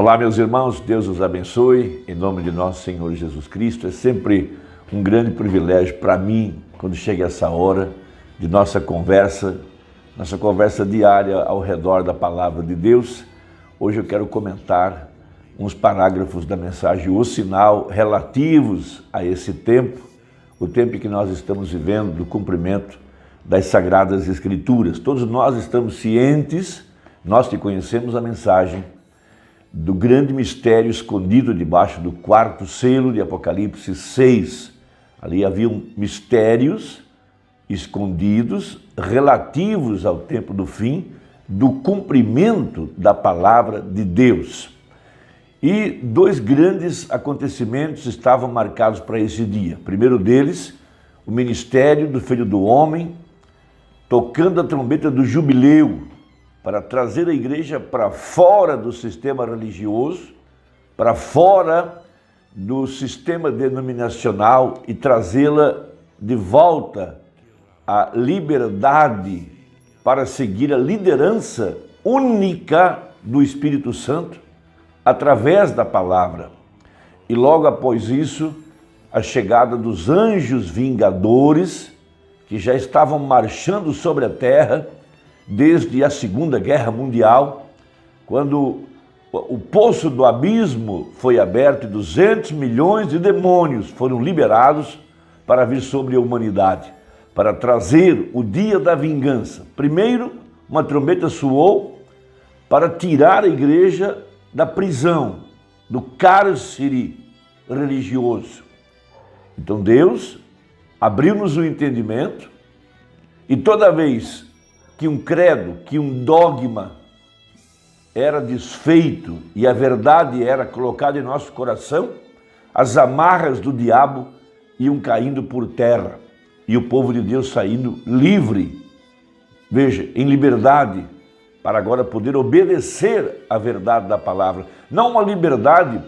Olá, meus irmãos, Deus os abençoe, em nome de nosso Senhor Jesus Cristo. É sempre um grande privilégio para mim, quando chega essa hora de nossa conversa diária ao redor da Palavra de Deus. Hoje eu quero comentar uns parágrafos da mensagem O Sinal relativos a esse tempo, o tempo em que nós estamos vivendo do cumprimento das Sagradas Escrituras. Todos nós estamos cientes, nós que conhecemos a mensagem do grande mistério escondido debaixo do quarto selo de Apocalipse 6. Ali haviam mistérios escondidos relativos ao tempo do fim, do cumprimento da palavra de Deus. E dois grandes acontecimentos estavam marcados para esse dia. O primeiro deles, o ministério do Filho do Homem, tocando a trombeta do jubileu, para trazer a igreja para fora do sistema religioso, para fora do sistema denominacional e trazê-la de volta à liberdade para seguir a liderança única do Espírito Santo através da palavra. E logo após isso, a chegada dos anjos vingadores que já estavam marchando sobre a terra desde a Segunda Guerra Mundial, quando o poço do abismo foi aberto e 200 milhões de demônios foram liberados para vir sobre a humanidade, para trazer o dia da vingança. Primeiro, uma trombeta soou para tirar a igreja da prisão, do cárcere religioso. Então Deus abriu-nos o entendimento e toda vez que um credo, que um dogma era desfeito e a verdade era colocada em nosso coração, as amarras do diabo iam caindo por terra e o povo de Deus saindo livre, veja, em liberdade, para agora poder obedecer à verdade da palavra. Não uma liberdade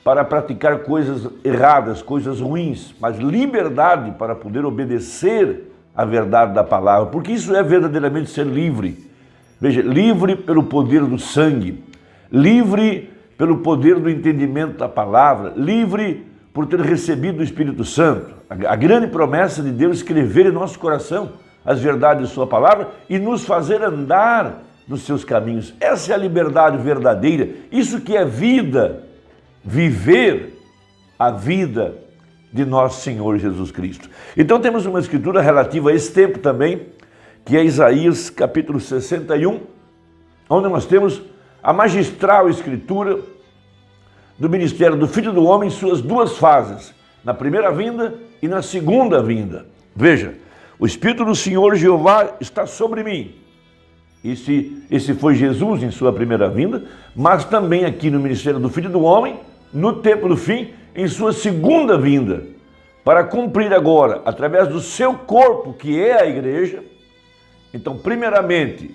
para praticar coisas erradas, coisas ruins, mas liberdade para poder obedecer a verdade da palavra, porque isso é verdadeiramente ser livre. Veja, livre pelo poder do sangue, livre pelo poder do entendimento da palavra, livre por ter recebido o Espírito Santo. A grande promessa de Deus escrever em nosso coração as verdades de sua palavra e nos fazer andar nos seus caminhos. Essa é a liberdade verdadeira, isso que é vida, viver a vida de nosso Senhor Jesus Cristo. Então temos uma escritura relativa a esse tempo também, que é Isaías capítulo 61, onde nós temos a magistral escritura do ministério do Filho do Homem em suas duas fases, na primeira vinda e na segunda vinda. Veja, o Espírito do Senhor Jeová está sobre mim. Esse foi Jesus em sua primeira vinda, mas também aqui no ministério do Filho do Homem, no tempo do fim, em sua segunda vinda, para cumprir agora, através do seu corpo, que é a igreja. Então, primeiramente,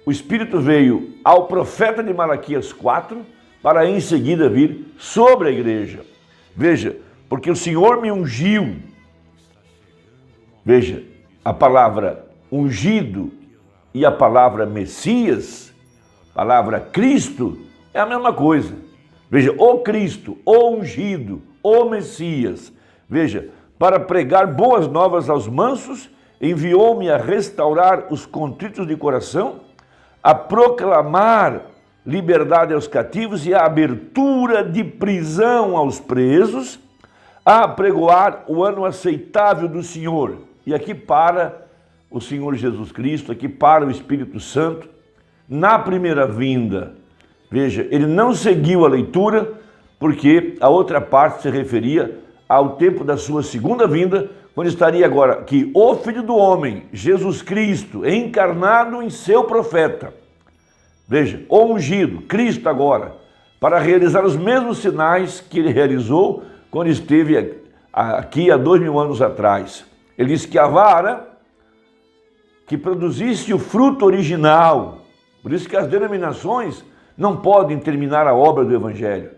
o Espírito veio ao profeta de Malaquias 4, para em seguida vir sobre a igreja. Veja, porque o Senhor me ungiu. Veja, a palavra ungido e a palavra Messias, a palavra Cristo, é a mesma coisa. Veja, o Cristo, o ungido, o Messias. Veja, para pregar boas novas aos mansos, enviou-me a restaurar os contritos de coração, a proclamar liberdade aos cativos e a abertura de prisão aos presos, a apregoar o ano aceitável do Senhor. E aqui para o Senhor Jesus Cristo, aqui para o Espírito Santo, na primeira vinda. Veja, ele não seguiu a leitura, porque a outra parte se referia ao tempo da sua segunda vinda, quando estaria agora aqui o Filho do Homem, Jesus Cristo, encarnado em seu profeta. Veja, o ungido, Cristo agora, para realizar os mesmos sinais que ele realizou quando esteve aqui há 2000 anos atrás. Ele disse que a vara que produzisse o fruto original, por isso que as denominações não podem terminar a obra do Evangelho.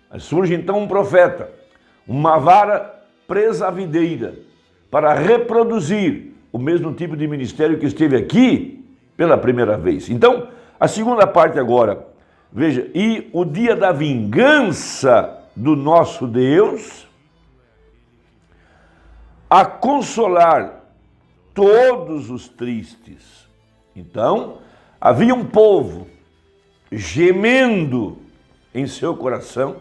Mas surge então um profeta, uma vara presa à videira, para reproduzir o mesmo tipo de ministério que esteve aqui pela primeira vez. Então, a segunda parte agora Veja, e o dia da vingança do nosso Deus, a consolar todos os tristes. Então, havia um povo gemendo em seu coração,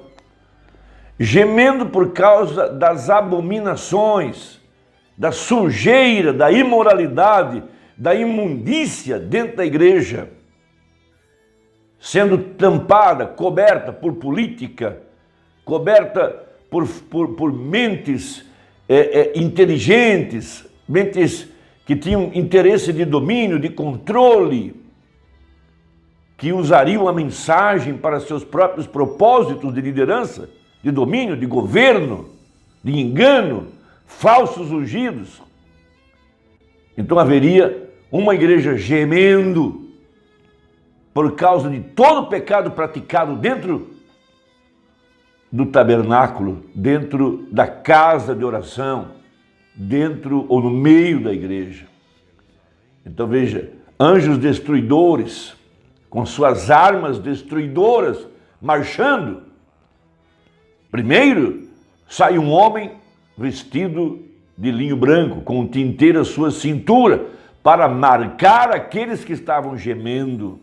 gemendo por causa das abominações, da sujeira, da imoralidade, da imundícia dentro da igreja, sendo tampada, coberta por política, coberta por mentes inteligentes, mentes que tinham interesse de domínio, de controle, que usariam a mensagem para seus próprios propósitos de liderança, de domínio, de governo, de engano, falsos ungidos. Então haveria uma igreja gemendo por causa de todo o pecado praticado dentro do tabernáculo, dentro da casa de oração, dentro ou no meio da igreja. Então veja, anjos destruidores, com suas armas destruidoras, marchando. Primeiro, sai um homem vestido de linho branco, com um tinteiro à sua cintura, para marcar aqueles que estavam gemendo.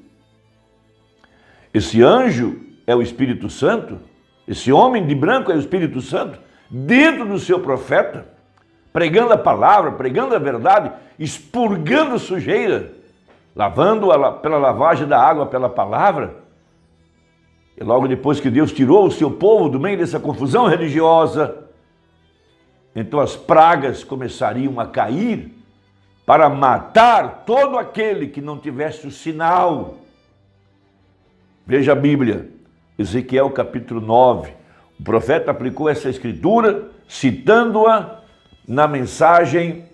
Esse anjo é o Espírito Santo, esse homem de branco é o Espírito Santo, dentro do seu profeta, pregando a palavra, pregando a verdade, expurgando a sujeira, lavando-a pela lavagem da água pela palavra. E logo depois que Deus tirou o seu povo do meio dessa confusão religiosa, então as pragas começariam a cair para matar todo aquele que não tivesse o sinal. Veja a Bíblia, Ezequiel capítulo 9. O profeta aplicou essa escritura, citando-a na mensagem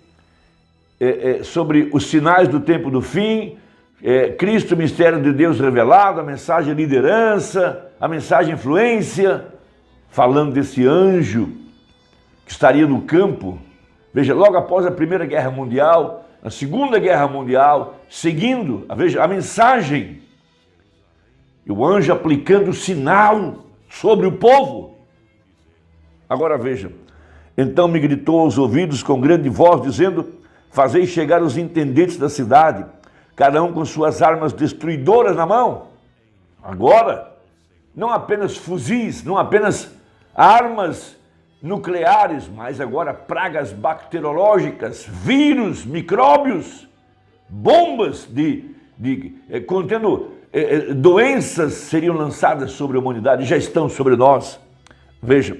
sobre os sinais do tempo do fim, Cristo, mistério de Deus revelado, a mensagem liderança, a mensagem influência, falando desse anjo que estaria no campo. Veja, logo após a Primeira Guerra Mundial, a Segunda Guerra Mundial, seguindo, veja, a mensagem, e o anjo aplicando o sinal sobre o povo. Agora veja, então me gritou aos ouvidos com grande voz, dizendo: fazei chegar os intendentes da cidade, cada um com suas armas destruidoras na mão. Agora, não apenas fuzis, não apenas armas nucleares, mas agora pragas bacteriológicas, vírus, micróbios, bombas contendo doenças seriam lançadas sobre a humanidade, já estão sobre nós. Veja,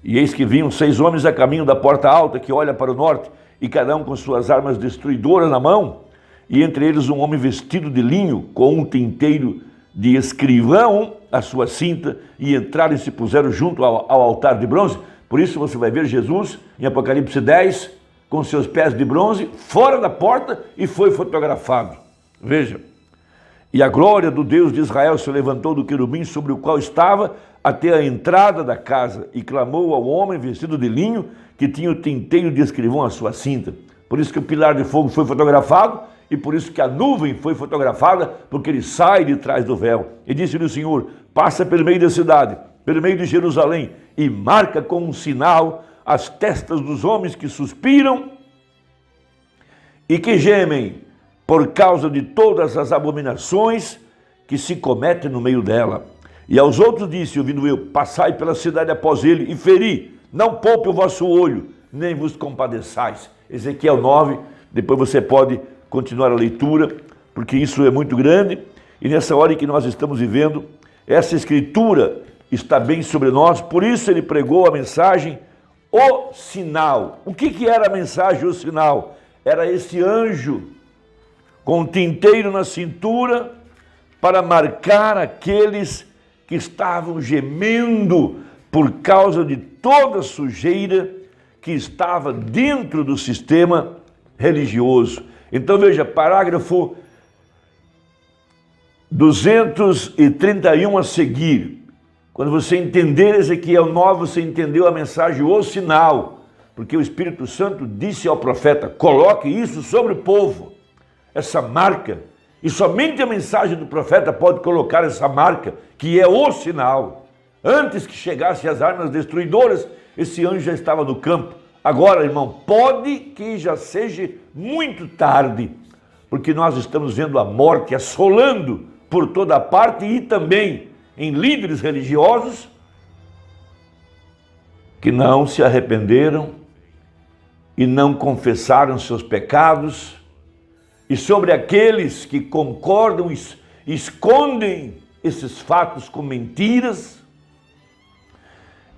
e eis que vinham 6 homens a caminho da porta alta que olha para o norte, e cada um com suas armas destruidoras na mão, e entre eles um homem vestido de linho, com um tinteiro de escrivão à sua cinta, e entraram e se puseram junto ao altar de bronze. Por isso você vai ver Jesus em Apocalipse 10, com seus pés de bronze, fora da porta, e foi fotografado. Veja, e a glória do Deus de Israel se levantou do querubim sobre o qual estava até a entrada da casa, e clamou ao homem vestido de linho, que tinha o tinteiro de escrivão à sua cinta. Por isso que o pilar de fogo foi fotografado, e por isso que a nuvem foi fotografada, porque ele sai de trás do véu. E disse-lhe o Senhor: passa pelo meio da cidade, pelo meio de Jerusalém, e marca com um sinal as testas dos homens que suspiram e que gemem por causa de todas as abominações que se cometem no meio dela. E aos outros disse, ouvindo eu: passai pela cidade após ele e feri, não poupe o vosso olho, nem vos compadeçais. Ezequiel 9, depois você pode continuar a leitura, porque isso é muito grande, e nessa hora em que nós estamos vivendo, essa escritura está bem sobre nós. Por isso ele pregou a mensagem, o sinal. O que era a mensagem, o sinal? Era esse anjo com um tinteiro na cintura para marcar aqueles que estavam gemendo por causa de toda a sujeira que estava dentro do sistema religioso. Então veja, parágrafo 231 a seguir. Quando você entender Ezequiel 9, você entendeu a mensagem, o sinal, porque o Espírito Santo disse ao profeta: coloque isso sobre o povo, essa marca, E somente a mensagem do profeta pode colocar essa marca, que é o sinal. Antes que chegassem as armas destruidoras, esse anjo já estava no campo. Agora, irmão, pode que já seja muito tarde, porque nós estamos vendo a morte assolando por toda parte e também em líderes religiosos que não se arrependeram e não confessaram seus pecados, e sobre aqueles que concordam e escondem esses fatos com mentiras.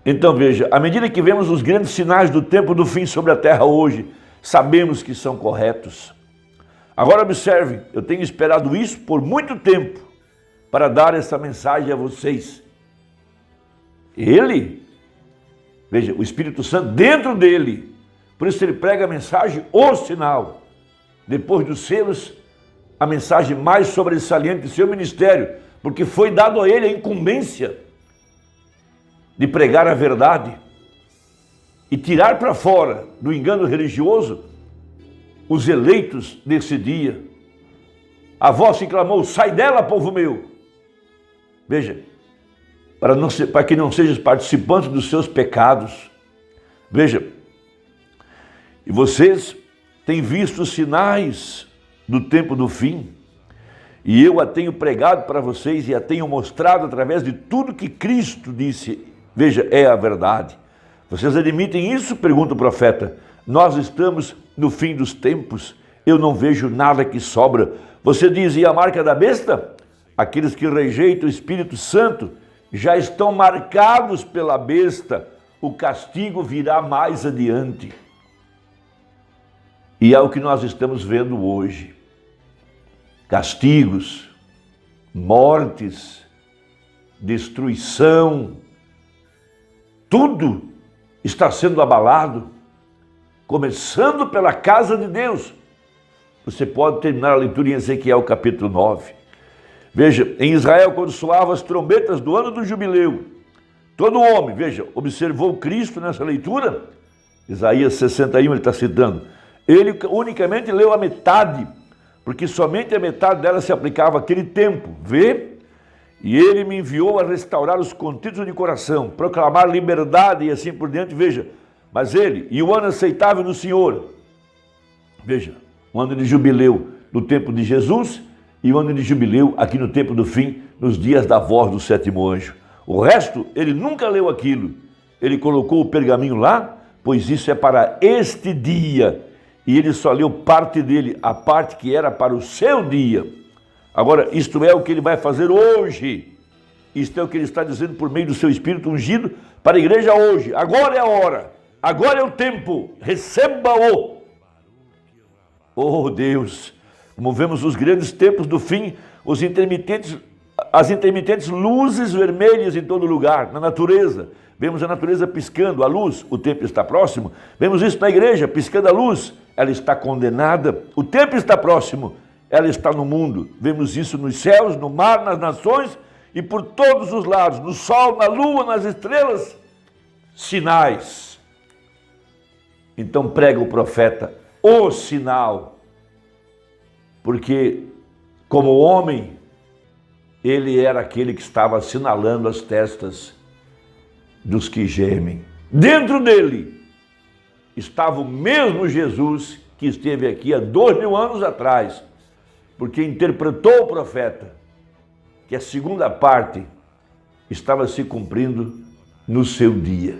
Então veja, à medida que vemos os grandes sinais do tempo do fim sobre a terra hoje, sabemos que são corretos. Agora observe, eu tenho esperado isso por muito tempo para dar essa mensagem a vocês. Ele, veja, o Espírito Santo dentro dele, por isso ele prega a mensagem, o sinal. Depois dos selos, a mensagem mais sobressalente de seu ministério, porque foi dado a ele a incumbência de pregar a verdade e tirar para fora do engano religioso os eleitos desse dia. A voz que clamou: sai dela, povo meu. Veja, para que não sejas participante dos seus pecados. Veja, e vocês têm visto os sinais do tempo do fim, e eu a tenho pregado para vocês e a tenho mostrado através de tudo que Cristo disse. Veja, é a verdade. Vocês admitem isso? Pergunta o profeta. Nós estamos no fim dos tempos, eu não vejo nada que sobra. Você diz, e a marca da besta? Aqueles que rejeitam o Espírito Santo já estão marcados pela besta, o castigo virá mais adiante. E é o que nós estamos vendo hoje. Castigos, mortes, destruição, tudo está sendo abalado, começando pela casa de Deus. Você pode terminar a leitura em Ezequiel capítulo 9. Veja, em Israel, quando soavam as trombetas do ano do jubileu, todo homem, veja, observou Cristo nessa leitura. Isaías 61 ele está citando. Ele unicamente leu a metade, porque somente a metade dela se aplicava àquele tempo. Vê? E ele me enviou a restaurar os contritos de coração, proclamar liberdade e assim por diante. Veja, mas ele, e o ano aceitável do Senhor. Veja, o ano de jubileu no tempo de Jesus e o ano de jubileu aqui no tempo do fim, nos dias da voz do sétimo anjo. O resto, ele nunca leu aquilo. Ele colocou o pergaminho lá, pois isso é para este dia. E ele só leu parte dele, a parte que era para o seu dia. Agora, isto é o que ele vai fazer hoje. Isto é o que ele está dizendo por meio do seu Espírito ungido para a igreja hoje. Agora é a hora. Agora é o tempo. Receba-o. Oh Deus, como vemos os grandes tempos do fim, as intermitentes luzes vermelhas em todo lugar, na natureza. Vemos a natureza piscando, a luz, o tempo está próximo. Vemos isso na igreja, piscando a luz, ela está condenada. O tempo está próximo. Ela está no mundo. Vemos isso nos céus, no mar, nas nações e por todos os lados, no sol, na lua, nas estrelas, sinais. Então prega o profeta, o sinal, porque como homem, ele era aquele que estava assinalando as testas dos que gemem. Dentro dele estava o mesmo Jesus que esteve aqui há 2000 anos atrás, porque interpretou o profeta que a segunda parte estava se cumprindo no seu dia.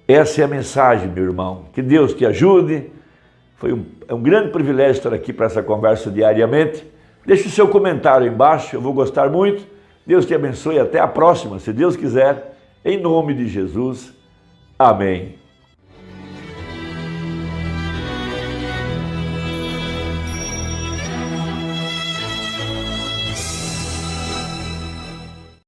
Essa é a mensagem, meu irmão. Que Deus te ajude. É um grande privilégio estar aqui para essa conversa diariamente. Deixe o seu comentário aí embaixo, eu vou gostar muito. Deus te abençoe, até a próxima, se Deus quiser, em nome de Jesus. Amém.